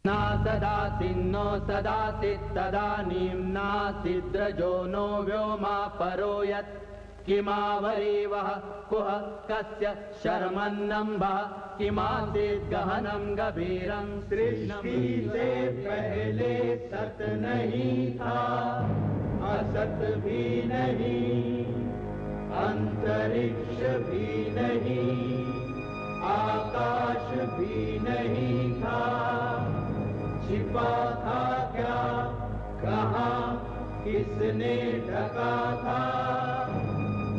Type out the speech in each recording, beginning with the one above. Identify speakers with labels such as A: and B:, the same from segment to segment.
A: ना सदासिन्नो सदासित् तदानीं नासिद्रजो नो व्योमा परो यत् किमावरीवः कुह कस्य शर्मन्नम्भः किमासीत् गहनं गभीरं सृष्टि से पहले सत नहीं था, असत भी नहीं, अंतरिक्ष भी नहीं, आकाश भी नहीं था। छिपा था क्या, कहाँ, किसने ढका था?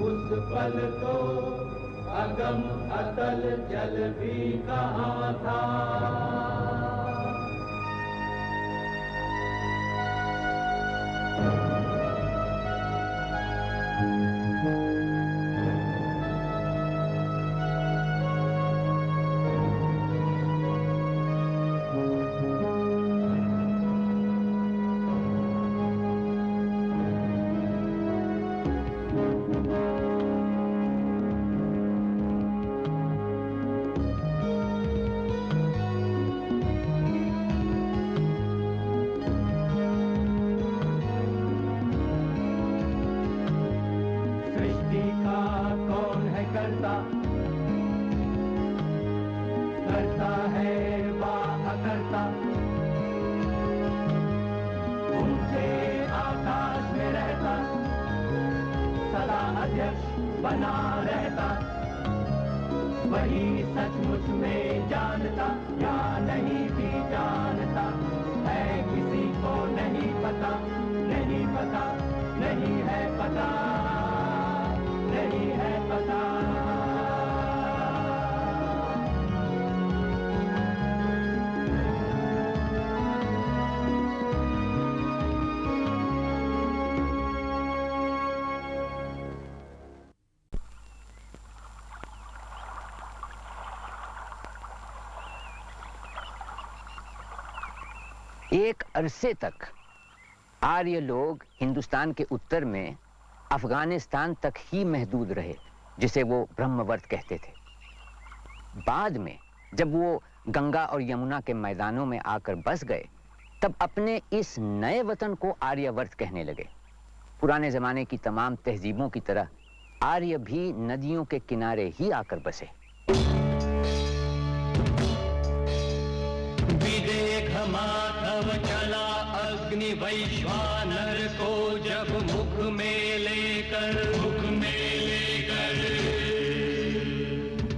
A: उस पल तो अगम अतल जल भी कहाँ था। करता है वाह करता, ऊंचे आकाश में रहता, सदा अध्यक्ष बना रहता। वही सचमुच में जानता या नहीं भी जानता है, किसी को नहीं पता, नहीं पता, नहीं है पता, नहीं है पता।
B: एक अरसे तक आर्य लोग हिंदुस्तान के उत्तर में अफगानिस्तान तक ही महदूद रहे, जिसे वो ब्रह्मवर्त कहते थे। बाद में जब वो गंगा और यमुना के मैदानों में आकर बस गए, तब अपने इस नए वतन को आर्यवर्त कहने लगे। पुराने जमाने की तमाम तहजीबों की तरह आर्य भी नदियों के किनारे ही आकर बसे।
A: विदेख माधव चला अग्नि वैश्वानर को जब मुख में लेकर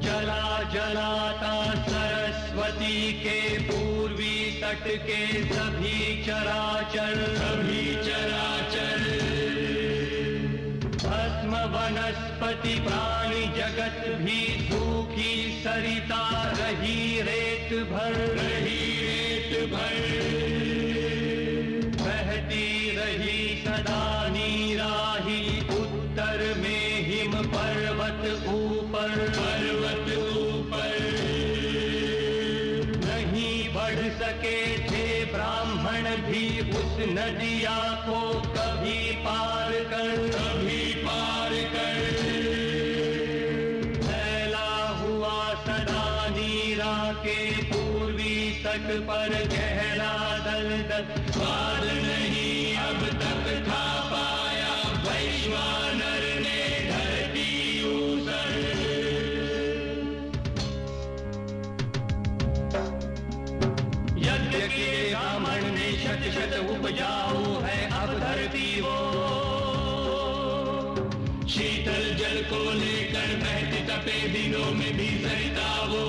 A: जला जलाता सरस्वती के पूर्वी तट के सभी चराचर भस्म वनस्पति प्राणी जगत भी सूखी सरिता रही रेत भर बहती रही सदा नीराही। उत्तर में हिम पर्वत ऊपर नहीं बढ़ सके थे ब्राह्मण भी उस नदिया को कभी पार कर फैला हुआ सदा नीरा के पूर्वी तट पर गहरा दलदल। स्वाद नहीं अब तक खा पाया वैश्वानर ने धरती ऊसर। यज्ञ के ब्राह्मण ने शत उपजाऊ है अब धरती वो। शीतल जल को लेकर बहती तपे दिनों में भी सरिता वो।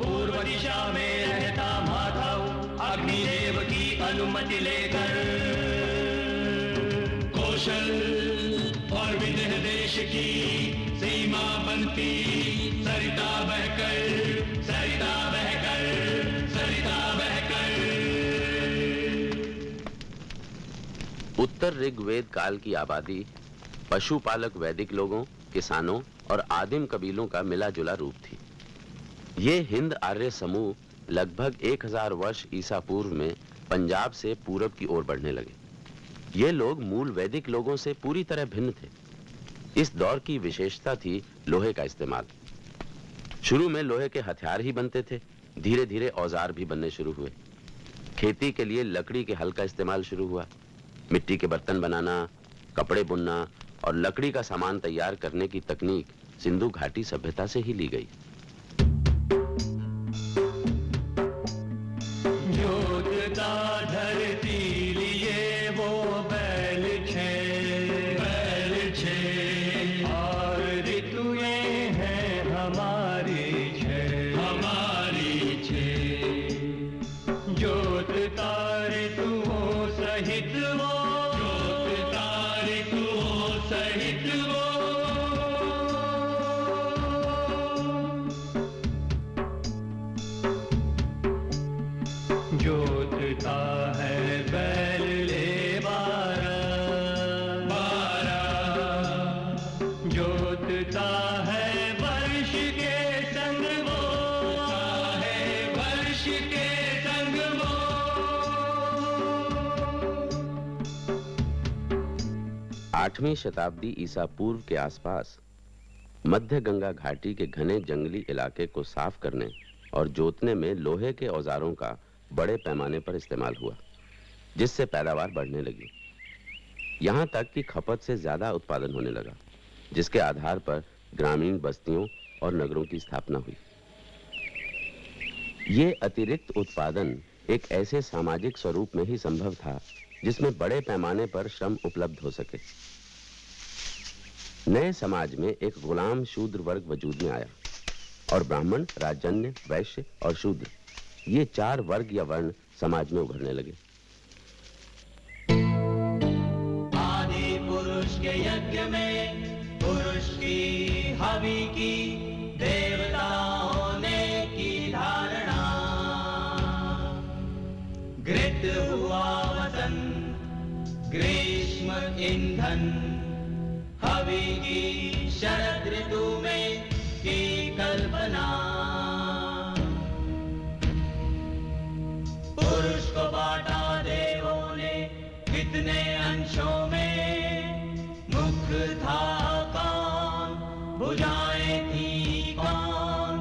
A: पूर्व दिशा में रहता माधव अग्निदेव की अनुमति लेकर। कौशल और विदेह देश की सीमा बनती सरिता बहकर।
C: उत्तर ऋग्वेद काल की आबादी पशुपालक वैदिक लोगों, किसानों और आदिम कबीलों का मिला जुला रूप थी। ये हिंद आर्य समूह लगभग 1000 वर्ष ईसा पूर्व में पंजाब से पूरब की ओर बढ़ने लगे। ये लोग मूल वैदिक लोगों से पूरी तरह भिन्न थे। इस दौर की विशेषता थी लोहे का इस्तेमाल। शुरू में लोहे के हथियार ही बनते थे, धीरे धीरे औजार भी बनने शुरू हुए। खेती के लिए लकड़ी के हल का इस्तेमाल शुरू हुआ। मिट्टी के बर्तन बनाना, कपड़े बुनना और लकड़ी का सामान तैयार करने की तकनीक सिंधु घाटी सभ्यता से ही ली गई।
A: जोतता धरती लिए वो बैल छे और ऋतुएं हैं हमारी छे जोतता ऋतुओं सहित वो जोतता है बैल ले बारह जोतता है वर्ष के संग वो
C: आठवीं शताब्दी ईसा पूर्व के आसपास मध्य गंगा घाटी के घने जंगली इलाके को साफ करने और जोतने में लोहे के औजारों का बड़े पैमाने पर इस्तेमाल हुआ, जिससे पैदावार बढ़ने लगी। यहां तक कि खपत से ज्यादा उत्पादन होने लगा, जिसके आधार पर ग्रामीण बस्तियों और नगरों की स्थापना हुई। ये अतिरिक्त उत्पादन एक ऐसे सामाजिक स्वरूप में ही संभव था जिसमें बड़े पैमाने पर श्रम उपलब्ध हो सके। नए समाज में एक गुलाम शूद्र वर्ग वजूद में आया और ब्राह्मण, राजन्य, वैश्य और शूद्र, ये 4 वर्ग या वर्ण समाज में उभरने लगे।
A: आदि पुरुष के यज्ञ में पुरुष की हवि की देवता होने की धारणा, घृत हुआ वसंत, ग्रीष्म ईंधन, हवि की शरद ऋतु में की कल्पना। पुरुष को बांटा देवों ने कितने अंशों में, मुख था कौन, भुजाएं थी कौन,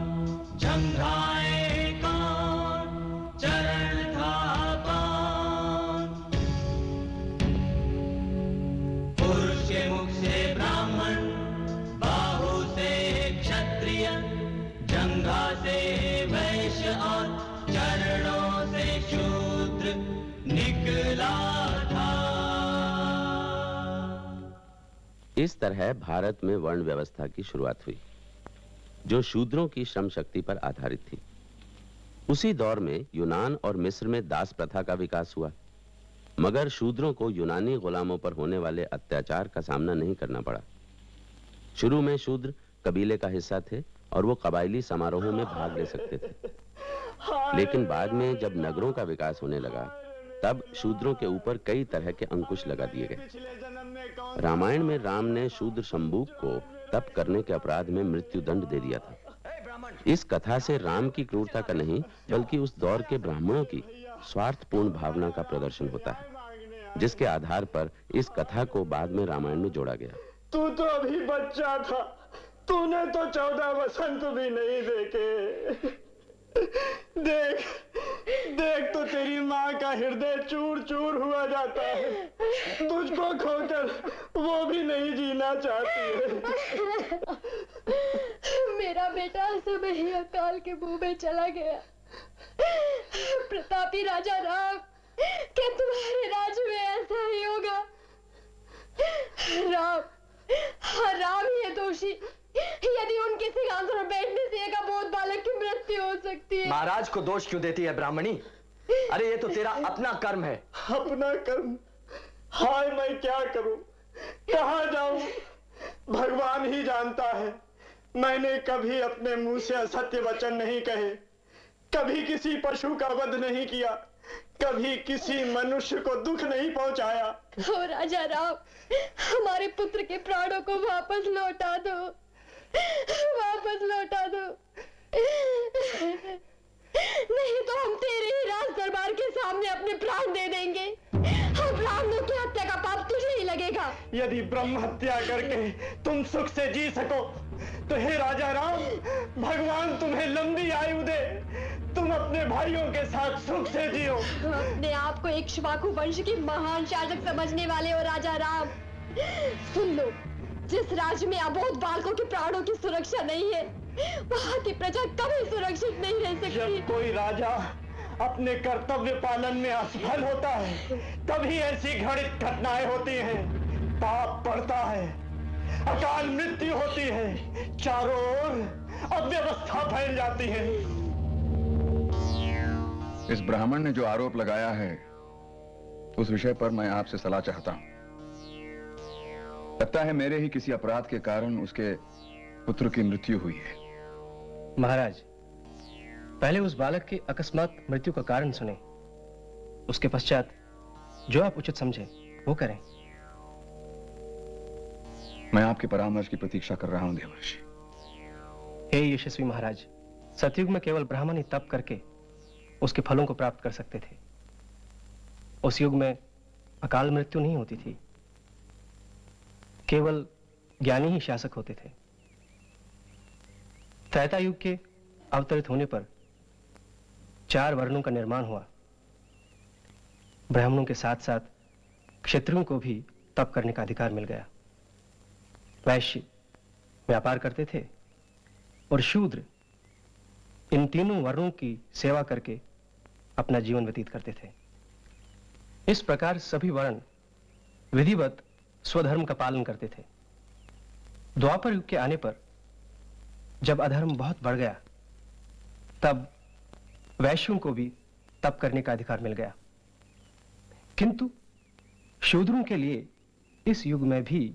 A: जंघाएं कौन, चरण था कौन। पुरुष के मुख से ब्राह्मण, बाहु से क्षत्रिय, जंघा से वैश्य और चरणों से शूद्र निकला था।
C: इस तरह भारत में वर्ण व्यवस्था की शुरुआत हुई, जो शूद्रों की श्रम शक्ति पर आधारित थी। उसी दौर में यूनान और मिस्र में दास प्रथा का विकास हुआ, मगर शूद्रों को यूनानी गुलामों पर होने वाले अत्याचार का सामना नहीं करना पड़ा। शुरू में शूद्र कबीले का हिस्सा थे और वो कबायली समारोहों में भाग ले सकते थे, लेकिन बाद में जब नगरों का विकास होने लगा, तब शूद्रों के ऊपर कई तरह के अंकुश लगा दिए गए। रामायण में राम ने शूद्र शंबूक को तप करने के अपराध में मृत्यु दंड दे दिया था। इस कथा से राम की क्रूरता का नहीं, बल्कि उस दौर के ब्राह्मणों की स्वार्थपूर्ण भावना का प्रदर्शन होता है, जिसके आधार पर इस कथा को बाद में रामायण में जोड़ा गया।
D: तू तो अभी बच्चा था, तूने तो 14 वसंत भी नहीं देखे। देख देख तो तेरी माँ का हृदय चूर चूर हुआ जाता है, तुझको खोकर वो भी नहीं जीना चाहती है।
E: मेरा बेटा समय ही अकाल के मुंह में चला गया। प्रतापी राजा राम, क्या तुम्हारे राज्य में ऐसा ही होगा? राम, हाँ राम ही है दोषी। यदि उनके सिंहासन पर बैठने से एक अबोध बालक की मृत्यु हो सकती है।
F: महाराज को दोष क्यों देती है ब्राह्मणी? अरे ये तो तेरा अपना कर्म है।
D: अपना कर्म? हाय मैं क्या करूं, कहां जाऊं? भगवान ही जानता है। मैंने कभी अपने मुंह से असत्य वचन नहीं कहे, कभी किसी पशु का वध नहीं किया, कभी किसी मनुष्य को दुख नहीं पहुंचाया।
E: ओ राजा राम, हमारे पुत्र के प्राणों को वापस लौटा दो, वापस लौटा दो। नहीं तो हम तेरे ही राज दरबार के सामने अपने प्राण दे देंगे। हम ब्राह्मणों की हत्या का पाप तुझे ही लगेगा।
D: यदि ब्रह्म हत्या करके तुम सुख से जी सको तो हे राजा राम, भगवान तुम्हें लंबी आयु दे। तुम अपने भाइयों के साथ सुख से जियो।
E: अपने आप को एक इक्ष्वाकु वंश की महान शासक समझने वाले हो राजा राम, सुन लो, जिस राज्य में अबोध बालकों के प्राणों की सुरक्षा नहीं है, वहाँ की प्रजा कभी सुरक्षित नहीं रह सकती।
D: जब कोई राजा अपने कर्तव्य पालन में असफल होता है, तभी ऐसी घटित घटनाएं होती हैं। पाप बढ़ता है, अकाल मृत्यु होती है, चारों ओर अव्यवस्था फैल जाती है।
G: इस ब्राह्मण ने जो आरोप लगाया है, उस विषय पर मैं आपसे सलाह चाहता हूं। लगता है मेरे ही किसी अपराध के कारण उसके पुत्र की मृत्यु हुई है।
H: महाराज, पहले उस बालक की अकस्मात मृत्यु का कारण सुने, उसके पश्चात जो आप उचित समझे वो करें।
G: मैं आपके परामर्श की प्रतीक्षा कर रहा हूं देवर्षि।
H: हे यशस्वी महाराज, सतयुग में केवल ब्राह्मण ही तप करके उसके फलों को प्राप्त कर सकते थे। उस युग में अकाल मृत्यु नहीं होती थी, केवल ज्ञानी ही शासक होते थे। त्रेता युग के अवतरित होने पर 4 वर्णों का निर्माण हुआ। ब्राह्मणों के साथ साथ क्षत्रियों को भी तप करने का अधिकार मिल गया। वैश्य व्यापार करते थे और शूद्र इन तीनों वर्णों की सेवा करके अपना जीवन व्यतीत करते थे। इस प्रकार सभी वर्ण विधिवत स्वधर्म का पालन करते थे। द्वापर युग के आने पर जब अधर्म बहुत बढ़ गया, तब वैश्यों को भी तप करने का अधिकार मिल गया। किंतु शूद्रों के लिए इस युग में भी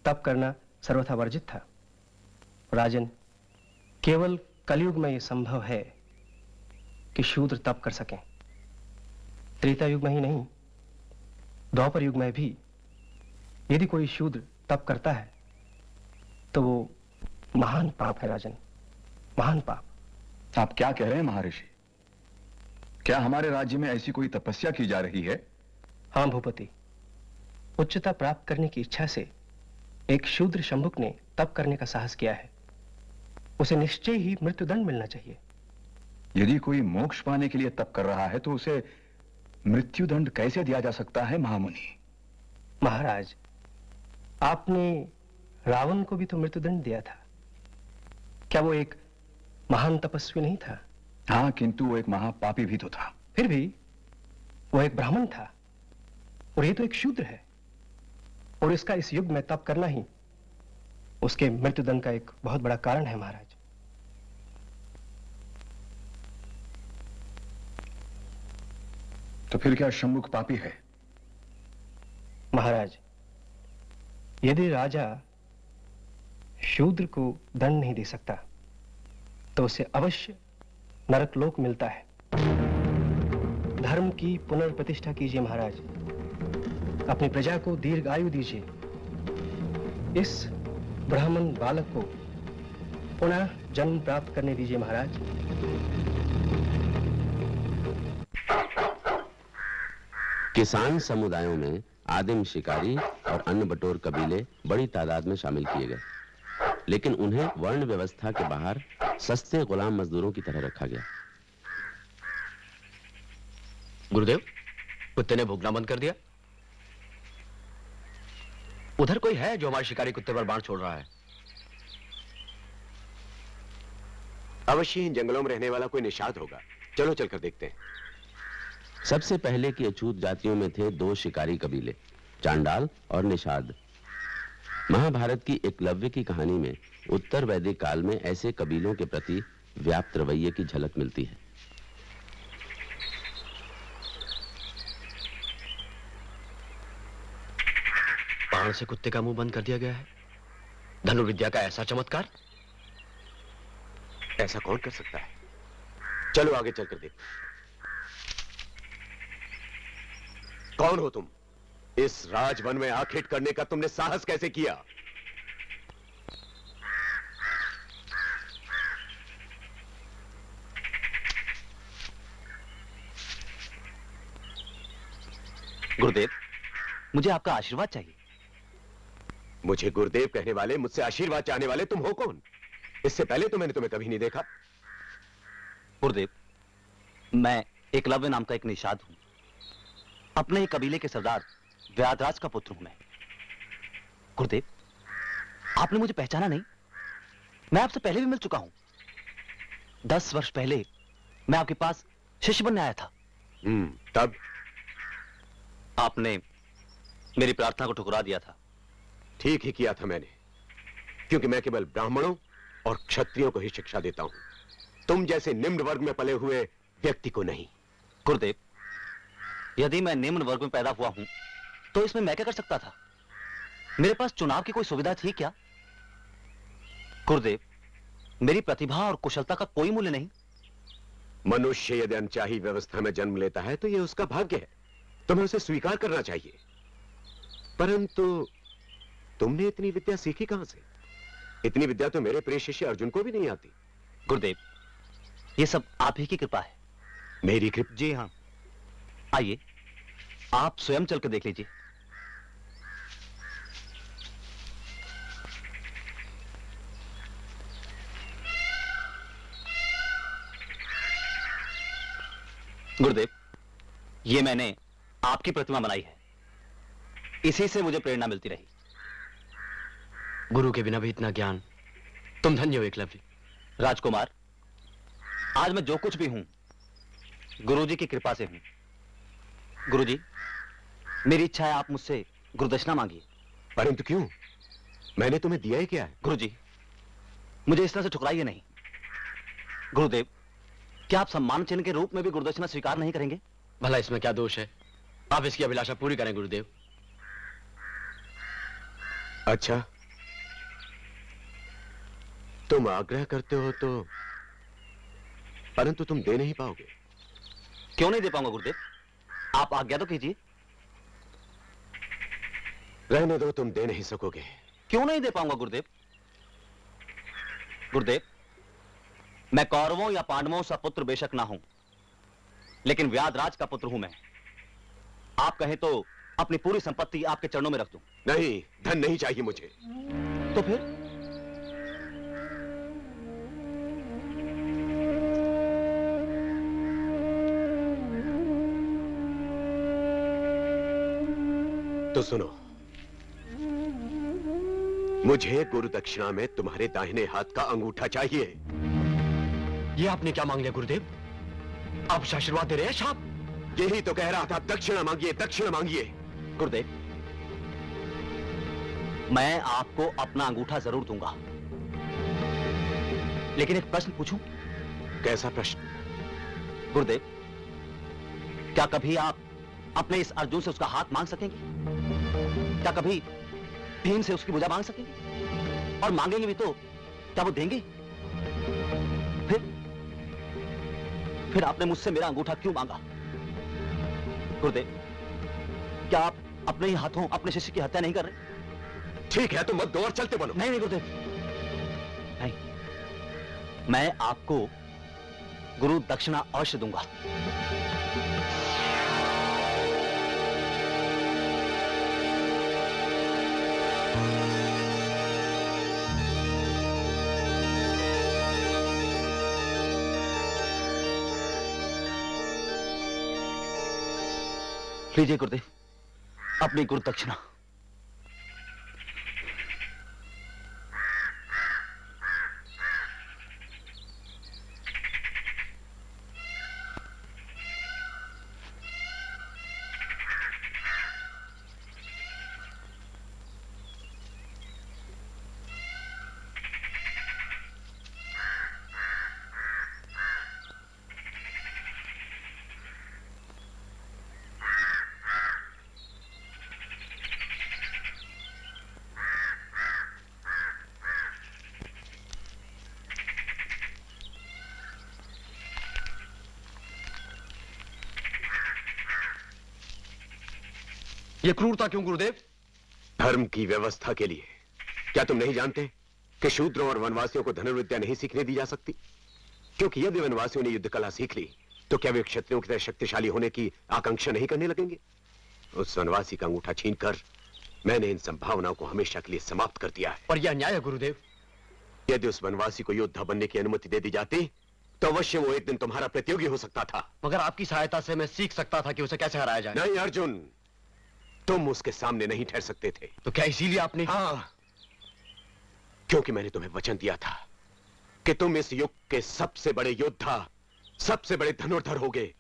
H: तप करना सर्वथा वर्जित था। राजन, केवल कलयुग में यह संभव है कि शूद्र तप कर सकें। त्रेता युग में ही नहीं, द्वापर युग में भी यदि कोई शूद्र तप करता है तो वो महान पाप है राजन, महान पाप।
G: आप क्या कह रहे हैं महर्षि? क्या हमारे राज्य में ऐसी कोई तपस्या की जा रही है?
H: हाँ भूपति, उच्चता प्राप्त करने की इच्छा से एक शूद्र शंभुक ने तप करने का साहस किया है। उसे निश्चय ही मृत्युदंड मिलना चाहिए।
G: यदि कोई मोक्ष पाने के लिए तप कर रहा है तो उसे मृत्युदंड कैसे दिया जा सकता है महामुनि?
H: महाराज, आपने रावण को भी तो मृत्युदंड दिया था। क्या वो एक महान तपस्वी नहीं था?
G: हाँ, किंतु वो एक महापापी भी तो था।
H: फिर भी वो एक ब्राह्मण था और ये तो एक शूद्र है, और इसका इस युग में तप करना ही उसके मृत्युदंड का एक बहुत बड़ा कारण है महाराज।
G: तो फिर क्या शंभुक पापी है?
H: महाराज, यदि राजा शूद्र को दंड नहीं दे सकता तो उसे अवश्य नरकलोक मिलता है। धर्म की पुनर्प्रतिष्ठा कीजिए महाराज, अपनी प्रजा को दीर्घ आयु दीजिए। इस ब्राह्मण बालक को पुनः जन्म प्राप्त करने दीजिए महाराज।
C: किसान समुदायों में आदिम शिकारी और अन्य बटोर कबीले बड़ी तादाद में शामिल किए गए, लेकिन उन्हें वर्ण व्यवस्था के बाहर सस्ते गुलाम मजदूरों की तरह रखा गया।
F: गुरुदेव, कुत्ते ने भूखना बंद कर दिया। उधर कोई है जो हमारे शिकारी कुत्ते पर बाण छोड़ रहा है?
I: अवश्य इन जंगलों में रहने वाला कोई निषाद होगा। चलो चलकर देखते हैं।
C: सबसे पहले की अछूत जातियों में थे 2 शिकारी कबीले, चांडाल और निषाद। महाभारत की एकलव्य की कहानी में उत्तर वैदिक काल में ऐसे कबीलों के प्रति व्याप्त रवैये की झलक मिलती है।
F: बाण से कुत्ते का मुंह बंद कर दिया गया है। धनुर्विद्या का ऐसा चमत्कार
I: ऐसा कौन कर सकता है? चलो आगे चलकर देखते हैं। कौन हो तुम? इस राजवन में आखिट करने का तुमने साहस कैसे किया?
F: गुरुदेव, मुझे आपका आशीर्वाद चाहिए।
I: मुझे गुरुदेव कहने वाले, मुझसे आशीर्वाद चाहने वाले तुम हो कौन? इससे पहले तो मैंने तुम्हें कभी नहीं देखा।
F: गुरुदेव,
J: मैं एकलव्य नाम का एक निषाद हूं। अपने ही कबीले के सरदार व्याधराज का पुत्र हूं मैं। गुरुदेव, आपने मुझे पहचाना नहीं? मैं आपसे पहले भी मिल चुका हूं। 10 वर्ष पहले मैं आपके पास शिष्य बनने आया था।
I: तब
J: आपने मेरी प्रार्थना को ठुकरा दिया था।
I: ठीक ही किया था मैंने, क्योंकि मैं केवल ब्राह्मणों और क्षत्रियों को ही शिक्षा देता हूं, तुम जैसे निम्न वर्ग में पले हुए व्यक्ति को नहीं।
J: गुरुदेव, यदि मैं निम्न वर्ग में पैदा हुआ हूं तो इसमें मैं क्या कर सकता था? मेरे पास चुनाव की कोई सुविधा थी क्या? गुरुदेव, मेरी प्रतिभा और कुशलता का कोई मूल्य नहीं।
I: मनुष्य यदि अनचाही व्यवस्था में जन्म लेता है तो यह उसका भाग्य है, तुम्हें उसे स्वीकार करना चाहिए। परंतु तुमने इतनी विद्या सीखी कहां से? इतनी विद्या तो मेरे प्रिय शिष्य अर्जुन को भी नहीं आती।
J: गुरुदेव, ये सब आप ही की कृपा है।
I: मेरी कृपा?
J: जी हाँ। आइए, आप स्वयं चल कर देख लीजिए। गुरुदेव, ये मैंने आपकी प्रतिमा बनाई है। इसी से मुझे प्रेरणा मिलती रही।
F: गुरु के बिना भी इतना ज्ञान, तुम धन्य हो एकलव्य।
J: राजकुमार, आज मैं जो कुछ भी हूं गुरुजी की कृपा से हूं। गुरुजी, मेरी इच्छा है आप मुझसे गुरुदक्षिणा मांगिए।
I: परंतु क्यों? मैंने तुम्हें दिया ही क्या है?
J: गुरुजी, मुझे इस तरह से ठुकराइए नहीं। गुरुदेव, क्या आप सम्मान चिन्ह के रूप में भी गुरुदक्षिणा स्वीकार नहीं करेंगे?
F: भला इसमें क्या दोष है? आप इसकी अभिलाषा पूरी करें गुरुदेव।
I: अच्छा, तुम आग्रह करते हो तो, परंतु तुम दे नहीं पाओगे।
J: क्यों नहीं दे पाऊंगा गुरुदेव? आप आज्ञा तो कीजिए।
I: रहने दो, तुम दे नहीं सकोगे।
J: क्यों नहीं दे पाऊंगा गुरुदेव? गुरुदेव, मैं कौरवों या पांडवों सा पुत्र बेशक ना हूं, लेकिन व्याधराज का पुत्र हूं मैं। आप कहें तो अपनी पूरी संपत्ति आपके चरणों में रख दूं।
I: नहीं, धन नहीं चाहिए मुझे।
J: तो फिर?
I: तो सुनो, मुझे गुरु दक्षिणा में तुम्हारे दाहिने हाथ का अंगूठा चाहिए।
F: ये आपने क्या मांग लिया गुरुदेव? आप आशीर्वाद दे रहे हैं साहब?
I: यही तो कह रहा था, दक्षिणा मांगिए, दक्षिणा मांगिए।
J: गुरुदेव, मैं आपको अपना अंगूठा जरूर दूंगा, लेकिन एक प्रश्न पूछूं?
I: कैसा प्रश्न?
J: गुरुदेव, क्या कभी आप अपने इस अर्जुन से उसका हाथ मांग सकेंगे? क्या कभी भीम से उसकी भुजा मांग सकेंगे? और मांगेंगे भी तो क्या वो देंगे? फिर आपने मुझसे मेरा अंगूठा क्यों मांगा? गुरुदेव, क्या आप अपने ही हाथों अपने शिष्य की हत्या नहीं कर रहे?
I: ठीक है, तो मत दो और चलते बनो।
J: नहीं नहीं गुरुदेव, नहीं, मैं आपको गुरु दक्षिणा अवश्य दूंगा। लीजिए गुरुदेव, अपनी गुरु दक्षिणा।
F: ये क्रूरता क्यों गुरुदेव?
I: धर्म की व्यवस्था के लिए। क्या तुम नहीं जानते कि शूद्रों और वनवासियों को धनुर्विद्या नहीं सीखने दी जा सकती? क्योंकि यदि वनवासियों ने युद्ध कला सीख ली तो क्या वे क्षत्रियों की तरह शक्तिशाली होने की आकांक्षा नहीं करने लगेंगे? उस वनवासी का अंगूठा छीनकर मैंने इन संभावनाओं को हमेशा के लिए समाप्त कर दिया है।
F: पर यह अन्याय है गुरुदेव।
I: यदि उस वनवासी को योद्धा बनने की अनुमति दे दी जाती तो अवश्य वो एक दिन तुम्हारा प्रतियोगी हो सकता था।
F: मगर आपकी सहायता से मैं सीख सकता था कि उसे कैसे हराया जाए।
I: नहीं अर्जुन, तुम उसके सामने नहीं ठहर सकते थे।
F: तो क्या इसीलिए आपने?
I: हाँ, क्योंकि मैंने तुम्हें वचन दिया था कि तुम इस युग के सबसे बड़े योद्धा, सबसे बड़े धनुर्धर होगे,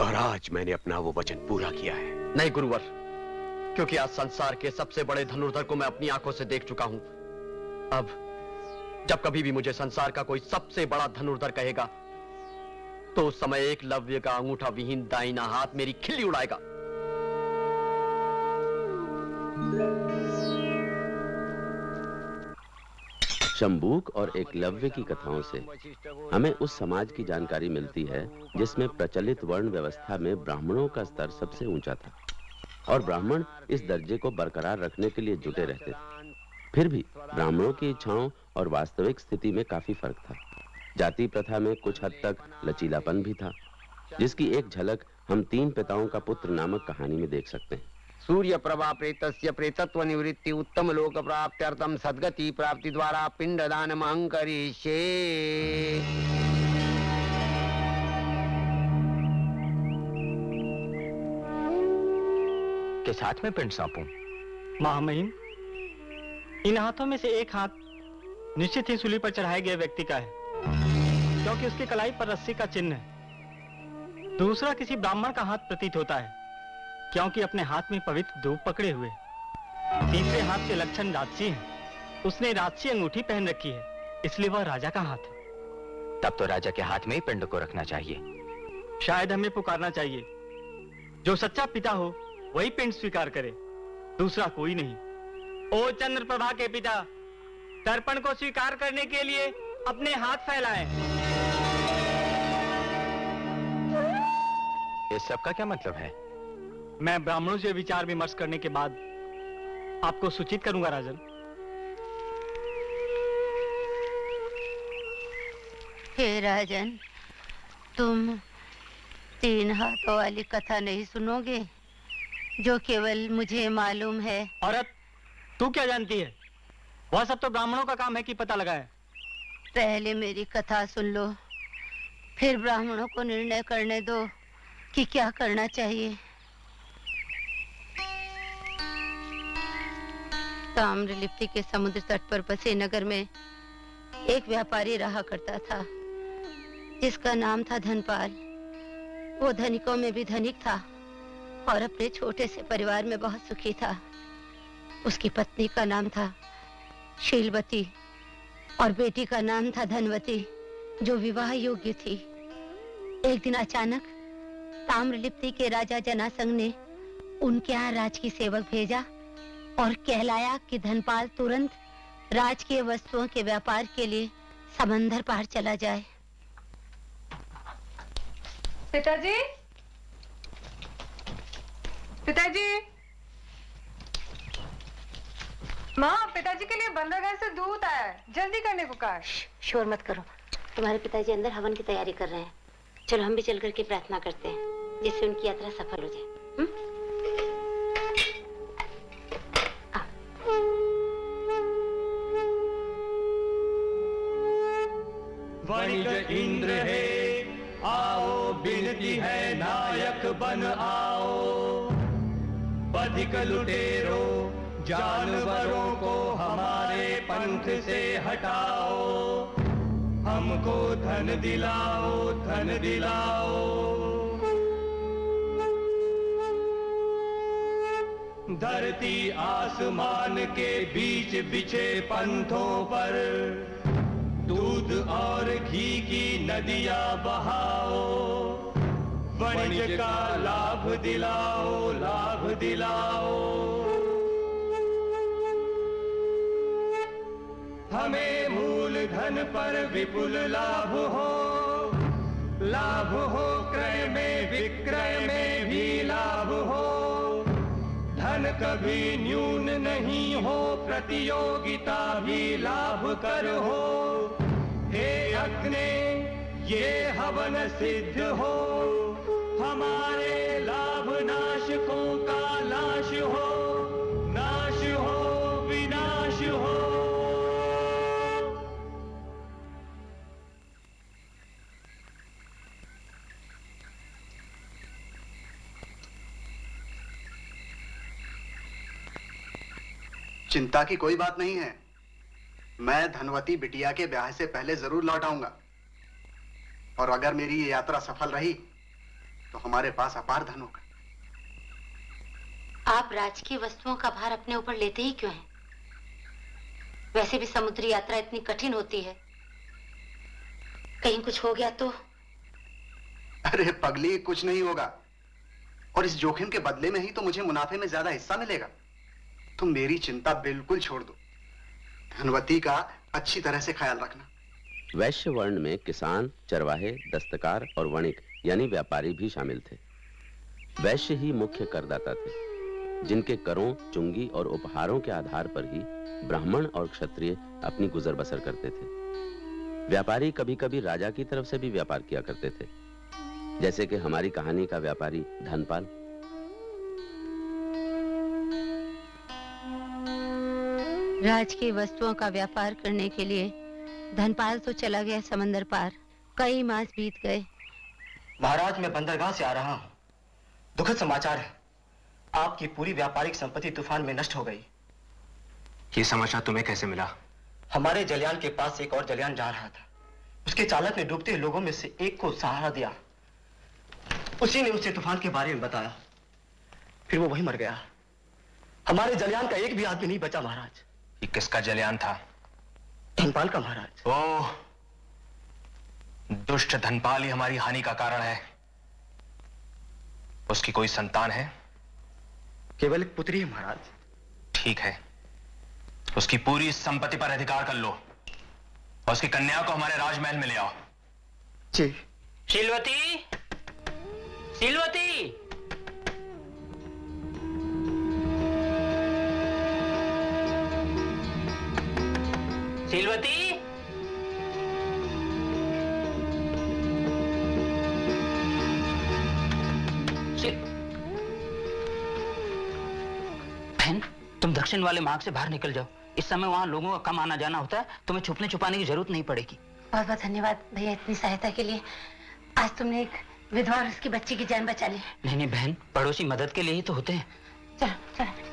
I: और आज मैंने अपना वो वचन पूरा किया है।
F: नहीं गुरुवर, क्योंकि आज संसार के सबसे बड़े धनुर्धर को मैं अपनी आंखों से देख चुका हूं। अब जब कभी भी मुझे संसार का कोई सबसे बड़ा धनुर्धर कहेगा, तो उस समय एकलव्य का अंगूठा विहीन दाहिना हाथ मेरी खिल्ली उड़ाएगा।
C: शंबूक और एकलव्य की कथाओं से हमें उस समाज की जानकारी मिलती है जिसमें प्रचलित वर्ण व्यवस्था में ब्राह्मणों का स्तर सबसे ऊंचा था और ब्राह्मण इस दर्जे को बरकरार रखने के लिए जुटे रहते थे। फिर भी ब्राह्मणों की इच्छाओं और वास्तविक स्थिति में काफी फर्क था। जाति प्रथा में कुछ हद तक लचीलापन भी था, जिसकी एक झलक हम 3 पिताओं का पुत्र नामक कहानी में देख सकते हैं।
B: सूर्य प्रभा प्रेतस्य प्रेतत्व निवृत्ति उत्तम लोक प्राप्त्यर्थम सद्गति प्राप्ति द्वारा पिंडदान महंकरिष्ये।
J: किस हाथ में पिंड सौंपूं?
H: महामहिम, इन हाथों में से एक हाथ निश्चित ही सूली पर चढ़ाए गए व्यक्ति का है, क्योंकि उसकी कलाई पर रस्सी का चिन्ह है। दूसरा किसी ब्राह्मण का हाथ प्रतीत होता है, क्योंकि अपने हाथ में पवित्र धूप पकड़े हुए। तीसरे हाथ के लक्षण राजसी हैं। उसने राजसी अंगूठी पहन रखी है, इसलिए वह राजा का हाथ है।
J: तब तो राजा के हाथ में ही पिंड को रखना चाहिए।
H: शायद हमें पुकारना चाहिए। जो सच्चा पिता हो वही पिंड स्वीकार करे, दूसरा कोई नहीं। ओ चंद्रप्रभा के पिता, तर्पण को स्वीकार करने के लिए अपने हाथ फैलाएं।
J: इस सब का क्या मतलब है?
H: मैं ब्राह्मणों से विचार विमर्श करने के बाद आपको सूचित करूंगा राजन।
K: हे राजन, तुम 3 हाथों वाली कथा नहीं सुनोगे, जो केवल मुझे मालूम है।
H: औरत, तू क्या जानती है? वह सब तो ब्राह्मणों का काम है कि पता लगाए।
K: पहले मेरी कथा सुन लो, फिर ब्राह्मणों को निर्णय करने दो कि क्या करना चाहिए। ताम्रलिप्ति के समुद्र तट पर बसे नगर में एक व्यापारी रहा करता था, जिसका नाम था धनपाल। वो धनिकों में भी धनिक था और अपने छोटे से परिवार में बहुत सुखी था। उसकी पत्नी का नाम था शीलवती और बेटी का नाम था धनवती, जो विवाह योग्य थी। एक दिन अचानक ताम्रलिप्ति के राजा जनासंग ने उनके यहाँ राजकीय सेवक भेजा और कहलाया कि धनपाल तुरंत राजकीय वस्तुओं के व्यापार के लिए समंदर पार चला जाए।
L: पिताजी, पिताजी, माँ, पिताजी के लिए बंदरगाह से दूध आया है, जल्दी करने को कहा है।
K: शोर मत करो, तुम्हारे पिताजी अंदर हवन की तैयारी कर रहे हैं। चलो हम भी चल करके प्रार्थना करते हैं, जिससे उनकी यात्रा सफल हो जाए।
A: वणिज इंद्र है, आओ बिनती है नायक बन आओ। बधिक लुटेरो, जानवरों को हमारे पंथ से हटाओ। हमको धन दिलाओ, धन दिलाओ। धरती आसमान के बीच बिछे पंथों पर दूध और घी की नदियां बहाओ। वणिज का लाभ दिलाओ, लाभ दिलाओ। हमें मूल धन पर विपुल लाभ हो, लाभ हो क्रय में, विक्रय में भी लाभ हो। धन कभी न्यून नहीं हो, प्रतियोगिता भी लाभ कर हो। हे अग्नि, ये हवन सिद्ध हो, हमारे लाभ नाशकों का नाश हो, नाश हो, विनाश हो।
M: चिंता की कोई बात नहीं है। मैं धनवती बिटिया के ब्याह से पहले जरूर लौट आऊंगा, और अगर मेरी ये यात्रा सफल रही तो हमारे पास अपार धन होगा।
K: आप राजकीय वस्तुओं का भार अपने ऊपर लेते ही क्यों हैं? वैसे भी समुद्री यात्रा इतनी कठिन होती है, कहीं कुछ हो गया तो?
M: अरे पगली, कुछ नहीं होगा, और इस जोखिम के बदले में ही तो मुझे मुनाफे में ज्यादा हिस्सा मिलेगा। तुम मेरी चिंता बिल्कुल छोड़ दो। धनवती का अच्छी तरह से ख्याल रखना।
C: वैश्य वर्ण में किसान, चरवाहे, दस्तकार और वणिक यानी व्यापारी भी शामिल थे। वैश्य ही मुख्य करदाता थे, जिनके करों, चुंगी और उपहारों के आधार पर ही ब्राह्मण और क्षत्रिय अपनी गुजर बसर करते थे। व्यापारी कभी कभी राजा की तरफ से भी व्यापार किया करते थे, जैसे कि हमारी कहानी का व्यापारी धनपाल।
K: राजकीय वस्तुओं का व्यापार करने के लिए धनपाल तो चला गया समंदर पार। कई मास बीत गए।
H: महाराज, मैं बंदरगाह से आ रहा हूँ। दुखद समाचार है, आपकी पूरी व्यापारिक संपत्ति तूफान में नष्ट हो गई।
I: ये समाचार तुम्हें कैसे मिला?
H: हमारे जलयान के पास से एक और जलयान जा रहा था। उसके चालक ने डूबते लोगों में से एक को सहारा दिया। उसी ने उसे तूफान के बारे में बताया, फिर वो वहीं मर गया। हमारे जलयान का एक भी आदमी नहीं बचा महाराज।
I: ये किसका जलयान था?
H: धनपाल का महाराज।
I: ओह, दुष्ट धनपाल ही हमारी हानि का कारण है। उसकी कोई संतान है?
H: केवल एक पुत्री है महाराज।
I: ठीक है, उसकी पूरी संपत्ति पर अधिकार कर लो और उसकी कन्या को हमारे राजमहल में ले आओ।
H: जी।
N: शीलवती, शीलवती, शीलवती, बहन, तुम दक्षिण वाले मार्ग से बाहर निकल जाओ। इस समय वहाँ लोगों का कम आना जाना होता है, तुम्हें छुपने छुपाने की जरूरत नहीं पड़ेगी।
K: बहुत बहुत धन्यवाद भैया इतनी सहायता के लिए। आज तुमने एक विधवा और उसकी बच्ची की जान बचा ली।
N: नहीं नहीं बहन, पड़ोसी मदद के लिए ही तो होते हैं।
K: चलो चलो।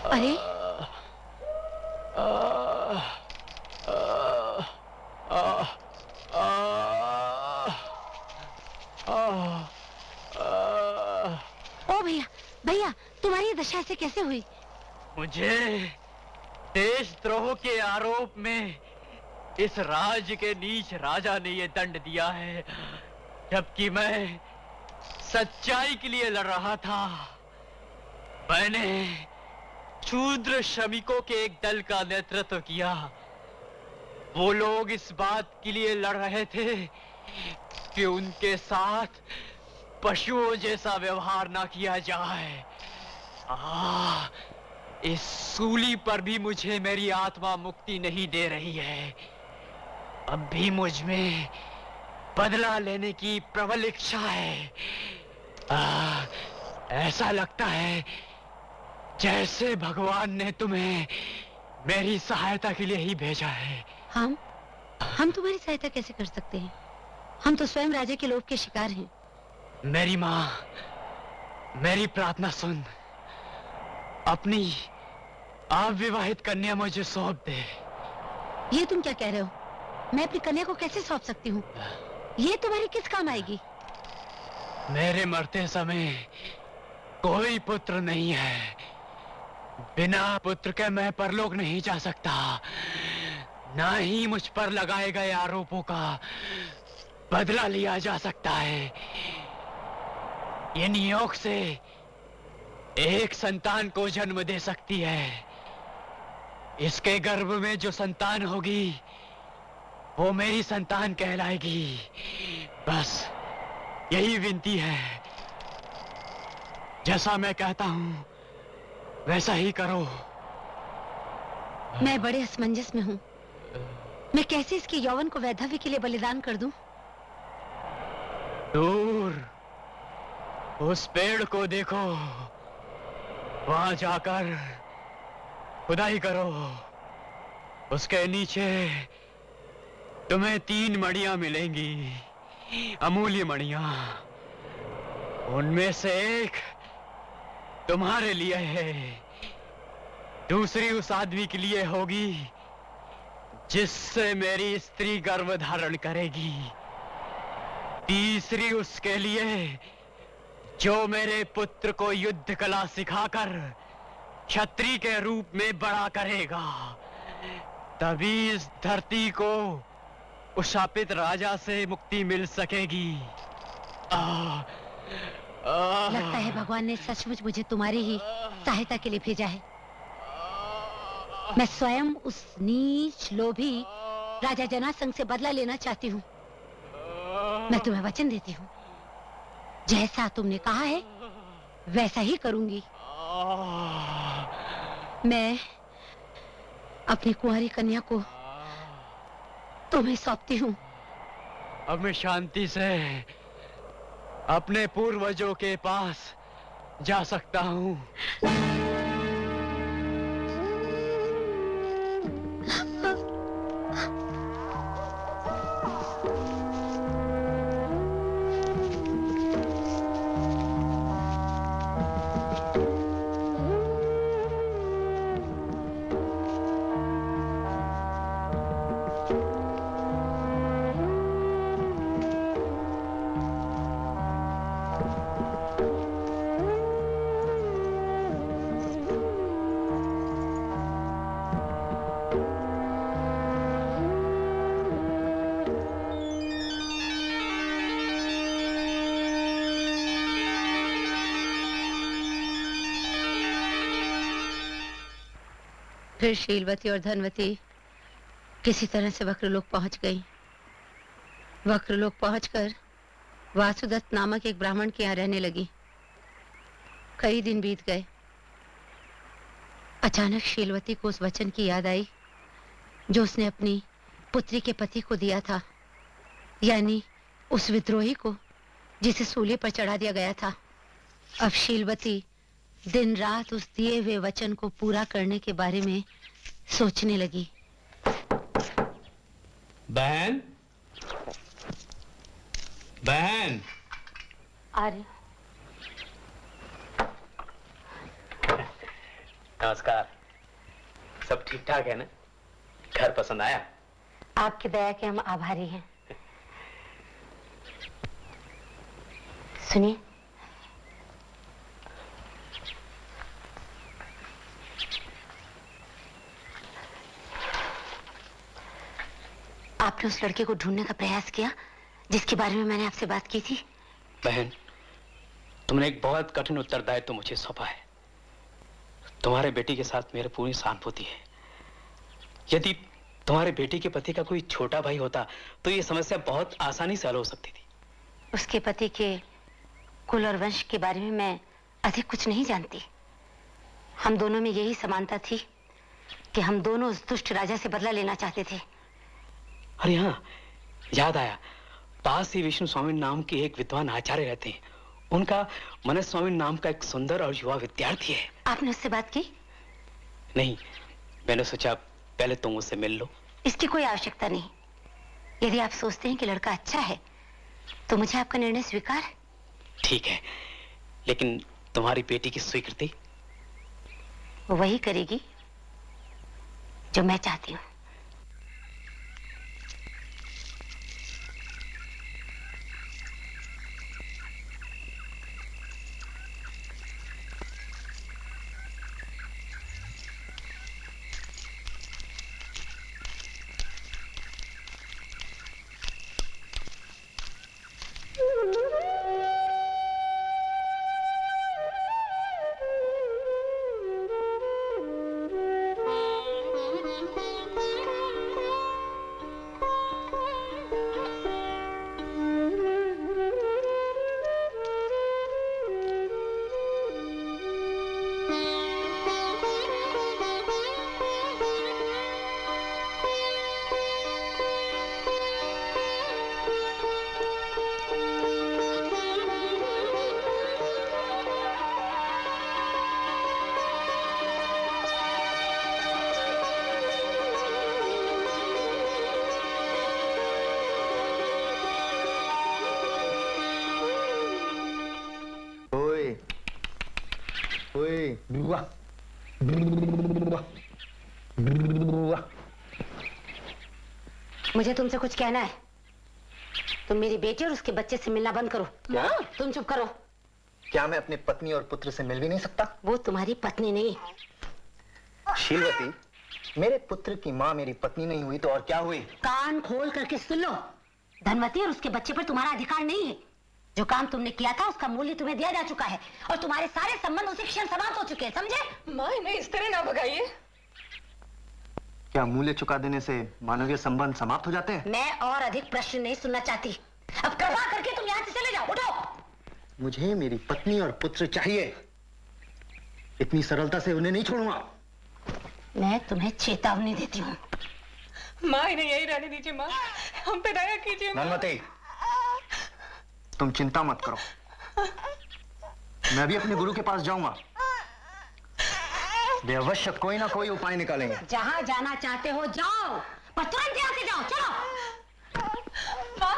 K: अरे ओ भैया, भैया तुम्हारी दशा से कैसे हुई?
A: मुझे देशद्रोह के आरोप में इस राज्य के नीच राजा ने ये दंड दिया है, जबकि मैं सच्चाई के लिए लड़ रहा था। मैंने शूद्र श्रमिकों के एक दल का नेतृत्व किया। वो लोग इस बात के लिए लड़ रहे थे कि उनके साथ पशुओं जैसा व्यवहार ना किया जाए। इस सूली पर भी मुझे मेरी आत्मा मुक्ति नहीं दे रही है। अब भी मुझ में बदला लेने की प्रबल इच्छा है। ऐसा लगता है जैसे भगवान ने तुम्हें मेरी सहायता के लिए ही भेजा है।
K: हम तुम्हारी सहायता कैसे कर सकते हैं? हम तो स्वयं राजा के लोभ के शिकार हैं।
A: मेरी माँ, मेरी प्रार्थना सुन। अपनी अविवाहित कन्या मुझे सौंप दे।
K: ये तुम क्या कह रहे हो? मैं अपनी कन्या को कैसे सौंप सकती हूँ? ये तुम्हारी किस काम आएगी?
A: मेरे मरते समय कोई पुत्र नहीं है। बिना पुत्र के मैं परलोक नहीं जा सकता। ना ही मुझ पर लगाए गए आरोपों का बदला लिया जा सकता है। ये नियोग से एक संतान को जन्म दे सकती है। इसके गर्भ में जो संतान होगी वो मेरी संतान कहलाएगी। बस यही विनती है। जैसा मैं कहता हूं वैसा ही करो।
K: मैं बड़े असमंजस में हूँ। मैं कैसे इसके यौवन को वैधव्य के लिए बलिदान कर दूं?
A: दूर उस पेड़ को देखो, वहां जाकर खुदाई करो। उसके नीचे तुम्हें 3 मणियां मिलेंगी, अमूल्य मणियां। उनमें से एक तुम्हारे लिए है, दूसरी उस आदमी के लिए होगी जिससे मेरी स्त्री गर्भ धारण करेगी, तीसरी उसके लिए जो मेरे पुत्र को युद्ध कला सिखाकर क्षत्रिय के रूप में बड़ा करेगा। तभी इस धरती को उस शापित राजा से मुक्ति मिल सकेगी।
K: लगता है भगवान ने सचमुच मुझे तुम्हारी ही सहायता के लिए भेजा है। मैं स्वयं उस नीच लोभी राजा जनासंग से बदला लेना चाहती हूँ। मैं तुम्हें वचन देती हूँ, जैसा तुमने कहा है वैसा ही करूंगी। मैं अपनी कुंवारी कन्या को तुम्हें सौंपती हूँ।
A: अब मैं शांति से अपने पूर्वजों के पास जा सकता हूँ।
K: फिर शीलवती और धनवती किसी तरह से वक्रलोक पहुंच गई। वक्रलोक पहुंचकर वासुदत्त नामक एक ब्राह्मण के यहाँ रहने लगी। कई दिन बीत गए। अचानक शीलवती को उस वचन की याद आई जो उसने अपनी पुत्री के पति को दिया था, यानी उस विद्रोही को जिसे सूली पर चढ़ा दिया गया था। अब शीलवती दिन रात उस दिए हुए वचन को पूरा करने के बारे में सोचने लगी।
O: बहन, बहन।
K: अरे
J: नमस्कार। सब ठीक ठाक है ना? घर पसंद आया?
K: आपकी दया के हम आभारी हैं। सुनिए, आपने उस लड़के को ढूंढने का प्रयास किया जिसके बारे में मैंने आपसे बात की थी?
O: बहन, तुमने एक बहुत कठिन उत्तरदायित्व मुझे सौंपा है। तुम्हारे बेटी के साथ मेरी पूरी सहानुभूति है। यदि तुम्हारे बेटी के पति का कोई छोटा भाई होता तो ये समस्या बहुत आसानी से हल हो सकती थी।
K: उसके पति के कुल और वंश के बारे में मैं अधिक कुछ नहीं जानती। हम दोनों में यही समानता थी कि हम दोनों उस दुष्ट राजा से बदला लेना चाहते थे।
O: अरे हाँ, याद आया, पास ही विष्णु स्वामी नाम के एक विद्वान आचार्य रहते हैं। उनका मनस स्वामी नाम का एक सुंदर और युवा विद्यार्थी है।
K: आपने उससे बात की?
O: नहीं, मैंने सोचा पहले तुम उससे मिल लो।
K: इसकी कोई आवश्यकता नहीं। यदि आप सोचते हैं कि लड़का अच्छा है तो मुझे आपका निर्णय स्वीकार है।
O: ठीक है, लेकिन तुम्हारी बेटी की स्वीकृति?
K: वही करेगी जो मैं चाहती हूँ। मुझे तुमसे कुछ कहना है। तुम मेरी बेटी और उसके बच्चे से मिलना बंद करो।
M: क्या?
K: तुम चुप करो।
M: क्या मैं अपनी पत्नी और पुत्र से मिल भी नहीं सकता?
K: वो तुम्हारी पत्नी नहीं।
M: शीलवती, मेरे पुत्र की माँ मेरी पत्नी नहीं हुई तो और क्या हुई?
K: कान खोल करके सुन लो। धनवती और उसके बच्चे पर तुम्हारा अधिकार नहीं है। जो काम तुमने किया था उसका मूल्य तुम्हें दिया जा चुका है और तुम्हारे सारे संबंध उसी क्षण समाप्त हो चुके हैं, समझे?
L: माँ, इन्हें इस तरह ना भगाइए।
M: क्या मूल्य चुका देने से मानवीय संबंध समाप्त हो जाते हैं?
K: मैं और अधिक प्रश्न नहीं सुनना चाहती। अब कृपा करके तुम यहाँ से चले जाओ, उठो।
M: मुझे मेरी पत्नी और पुत्र चाहिए। इतनी सरलता से उन्हें नहीं छोड़ूंगा।
K: मैं तुम्हें चेतावनी देती हूँ।
L: माँ, इन्हें यही रहने दीजिए। माँ, हम पे दया कीजिए।
M: धनवती, तुम चिंता मत करो। मैं भी अपने गुरु के पास जाऊंगा। वे अवश्य कोई ना कोई उपाय निकालेंगे।
K: जहाँ जाना चाहते हो जाओ, पर तुरंत यहाँ से जाओ। चलो।
L: माँ,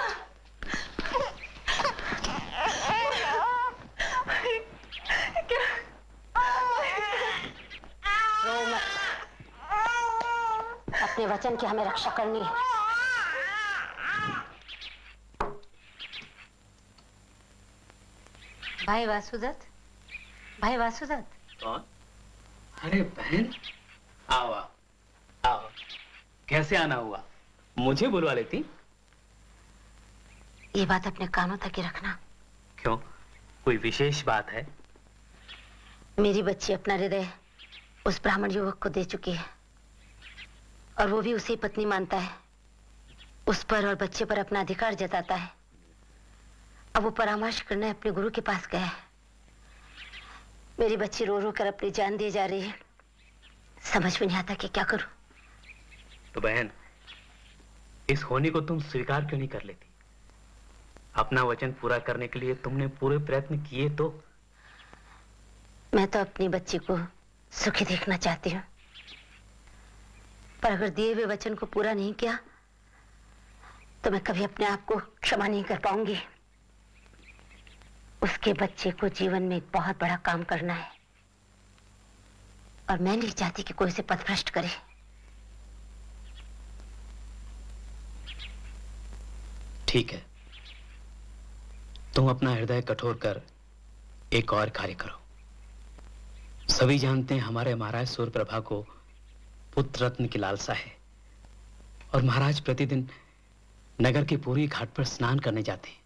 K: रो मत। अपने वचन की हमें रक्षा करनी है। भाई वासुदत्त, भाई वासुदत्त।
O: कौन? अरे बहन, आओ आओ आओ। कैसे आना हुआ? मुझे बुलवा लेती।
K: ये बात अपने कानों तक ही रखना।
O: क्यों, कोई विशेष बात है?
K: मेरी बच्ची अपना हृदय उस ब्राह्मण युवक को दे चुकी है और वो भी उसे पत्नी मानता है। उस पर और बच्चे पर अपना अधिकार जताता है। अब वो परामर्श करने अपने गुरु के पास गया है। मेरी बच्ची रो रो कर अपनी जान दिए जा रही है। समझ में नहीं आता कि क्या करूं।
O: तो बहन, इस होने को तुम स्वीकार क्यों नहीं कर लेती? अपना वचन पूरा करने के लिए तुमने पूरे प्रयत्न किए तो।
K: मैं तो अपनी बच्ची को सुखी देखना चाहती हूँ, पर अगर दिए हुए वचन को पूरा नहीं किया तो मैं कभी अपने आप को क्षमा नहीं कर पाऊंगी। उसके बच्चे को जीवन में एक बहुत बड़ा काम करना है और मैं नहीं चाहती कि कोई उसे पथभ्रष्ट करे।
O: ठीक है, तुम अपना हृदय कठोर कर एक और कार्य करो। सभी जानते हैं हमारे महाराज सूर्यप्रभा को पुत्र रत्न की लालसा है और महाराज प्रतिदिन नगर के पूरी घाट पर स्नान करने जाते हैं।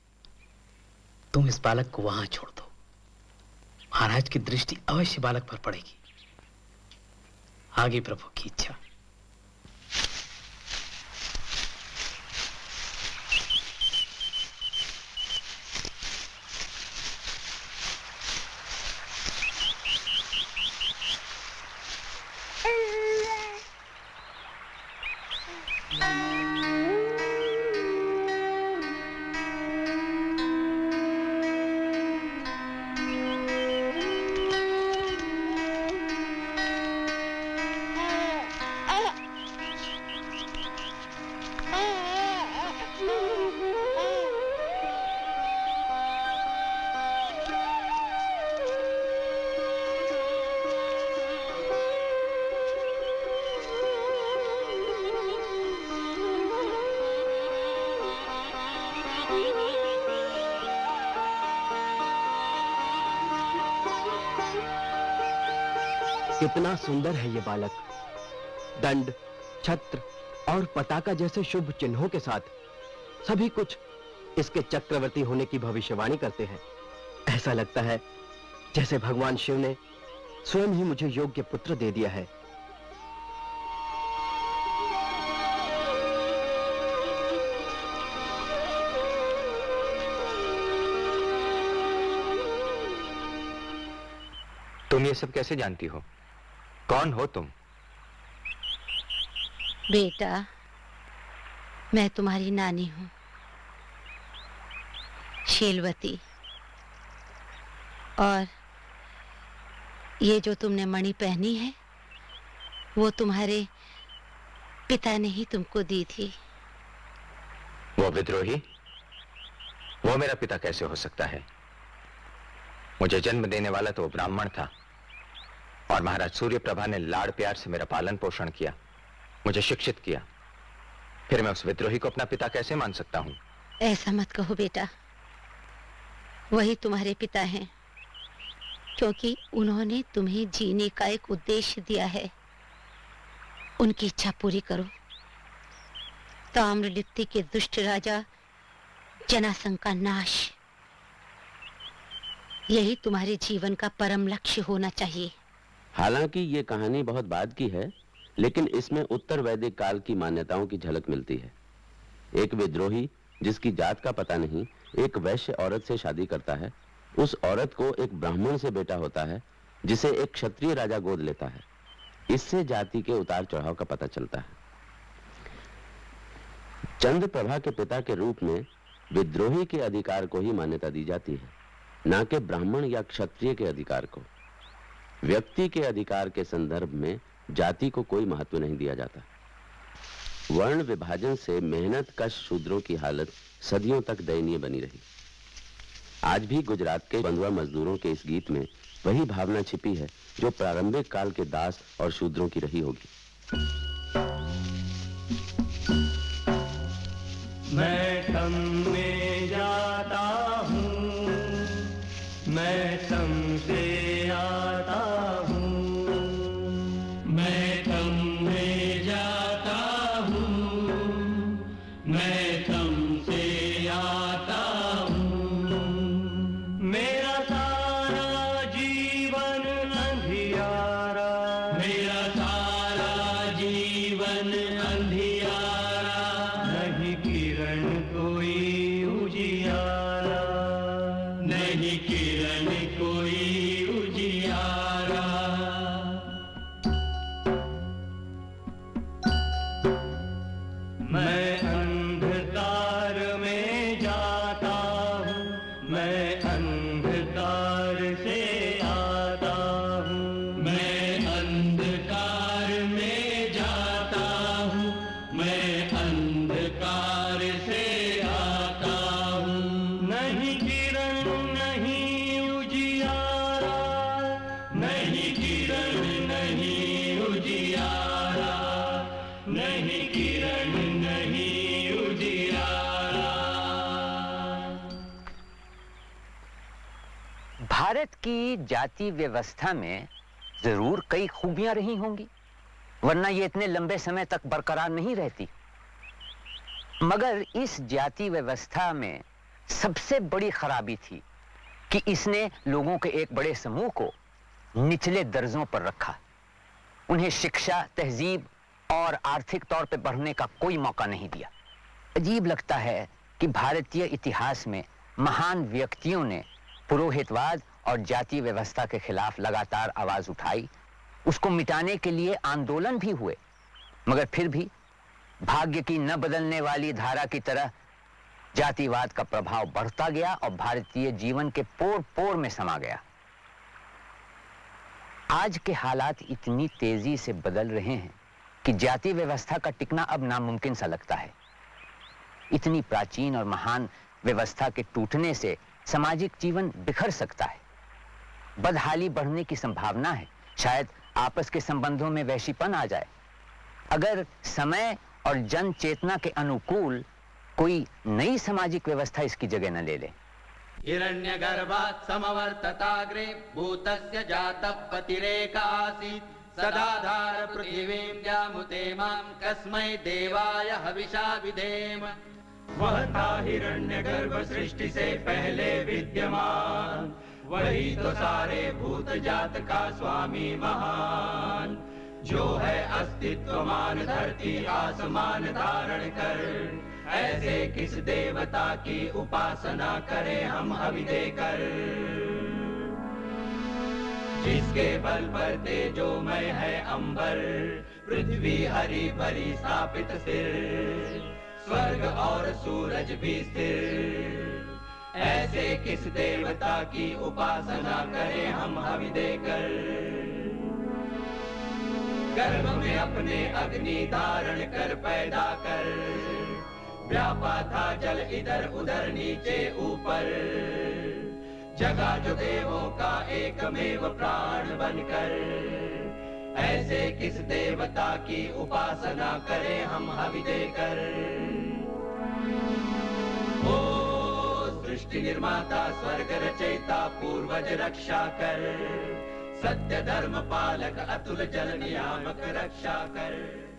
O: तुम इस बालक को वहां छोड़ दो। महाराज की दृष्टि अवश्य बालक पर पड़ेगी। आगे प्रभु की इच्छा।
F: कितना सुंदर है ये बालक। दंड, छत्र और पताका जैसे शुभ चिन्हों के साथ सभी कुछ इसके चक्रवर्ती होने की भविष्यवाणी करते हैं। ऐसा लगता है जैसे भगवान शिव ने स्वयं ही मुझे योग्य पुत्र दे दिया है।
B: तुम ये सब कैसे जानती हो? कौन हो तुम?
K: बेटा, मैं तुम्हारी नानी हूं, शीलवती। और ये जो तुमने मणि पहनी है वो तुम्हारे पिता ने ही तुमको दी थी।
B: वो विद्रोही? वो मेरा पिता कैसे हो सकता है? मुझे जन्म देने वाला तो ब्राह्मण था और महाराज सूर्यप्रभा ने लाड़ प्यार से मेरा पालन पोषण किया, मुझे शिक्षित किया, फिर मैं उस विद्रोही को अपना पिता कैसे मान सकता हूं?
K: ऐसा मत कहो बेटा, वही तुम्हारे पिता हैं, क्योंकि उन्होंने तुम्हें जीने का एक उद्देश्य दिया है। उनकी इच्छा पूरी करो। ताम्रलिप्ति के दुष्ट राजा जनासंध का नाश, यही तुम्हारे जीवन का परम लक्ष्य होना चाहिए।
C: हालांकि ये कहानी बहुत बाद की है, लेकिन इसमें उत्तर वैदिक काल की मान्यताओं की झलक मिलती है। एक विद्रोही जिसकी जात का पता नहीं एक वैश्य औरत से शादी करता है। उस औरत को एक ब्राह्मण से बेटा होता है जिसे एक क्षत्रिय राजा गोद लेता है। इससे जाति के उतार चढ़ाव का पता चलता है। चंद्रप्रभा के पिता के रूप में विद्रोही के अधिकार को ही मान्यता दी जाती है, न कि ब्राह्मण या क्षत्रिय के अधिकार को। व्यक्ति के अधिकार के संदर्भ में जाति को कोई महत्व नहीं दिया जाता। वर्ण विभाजन से मेहनत कश शूद्रों की हालत सदियों तक दयनीय बनी रही। आज भी गुजरात के बंधुआ मजदूरों के इस गीत में वही भावना छिपी है जो प्रारंभिक काल के दास और शूद्रों की रही होगी।
D: मैं तम में जाता हूँ, मैं तम से आता हूँ, मैं तम में जाता हूँ, मैं तम से आता हूँ। मेरा सारा जीवन अंधियारा, मेरा सारा जीवन अंधियारा, नहीं किरण कोई उजियारा, नहीं किरण कोई उजियारा। मैं अंधकार में जाता हूँ, मैं अंधकार से आता हूँ, मैं अंधकार में जाता हूँ, मैं अंधकार से आता हूँ। नहीं किरण नहीं उजियारा, नहीं किरण नहीं उजियारा, नहीं किरण नहीं उजियारा।
B: भारत की जाति व्यवस्था में जरूर कई खूबियां रही होंगी, वरना ये इतने लंबे समय तक बरकरार नहीं रहती। मगर इस जाति व्यवस्था में सबसे बड़ी खराबी थी कि इसने लोगों के एक बड़े समूह को निचले दर्जों पर रखा। उन्हें शिक्षा, तहजीब और आर्थिक तौर पर बढ़ने का कोई मौका नहीं दिया। अजीब लगता है कि भारतीय इतिहास में महान व्यक्तियों ने पुरोहितवाद और जाति व्यवस्था के खिलाफ लगातार आवाज उठाई, उसको मिटाने के लिए आंदोलन भी हुए, मगर फिर भी भाग्य की न बदलने वाली धारा की तरह जातिवाद का प्रभाव बढ़ता गया और भारतीय जीवन के पोर पोर में समा गया। आज के हालात इतनी तेजी से बदल रहे हैं कि जाति व्यवस्था का टिकना अब नामुमकिन सा लगता है। इतनी प्राचीन और महान व्यवस्था के टूटने से सामाजिक जीवन बिखर सकता है, बदहाली बढ़ने की संभावना है, शायद आपस के संबंधों में वैशीपन आ जाए। अगर समय और जन चेतना के अनुकूल कोई नई सामाजिक व्यवस्था इसकी जगह न ले ले।
A: हिरण्यगर्भात् समवर्तताग्रे भूतस्य जातः पतिरेक आसीत् सदाधार पृथिवीं व्यामुते मां कस्मै देवाय हविषा विधेम।
D: वह था हिरण्यगर्भ सृष्टि से पहले विद्यमान, वही तो सारे भूत जात का स्वामी महान, जो है अस्तित्वमान धरती आसमान धारण कर। ऐसे किस देवता की उपासना करें हम हवि देकर, जिसके बल पर तेजोमय है अंबर, पृथ्वी हरी भरी स्थापित स्थिर, स्वर्ग और सूरज भी स्थिर। ऐसे किस देवता की उपासना करें हम हवि देकर। गर्भ में अपने अग्नि धारण कर पैदा कर, व्यापा था जल इधर उधर नीचे ऊपर,
P: जगा जो देवों का एकमेव प्राण बनकर, ऐसे किस देवता की उपासना करें हम हवि देकर। ओ सृष्टि निर्माता स्वर्ग रचयिता पूर्वज रक्षा कर, सत्य धर्म पालक अतुल जल नियामक रक्षा कर।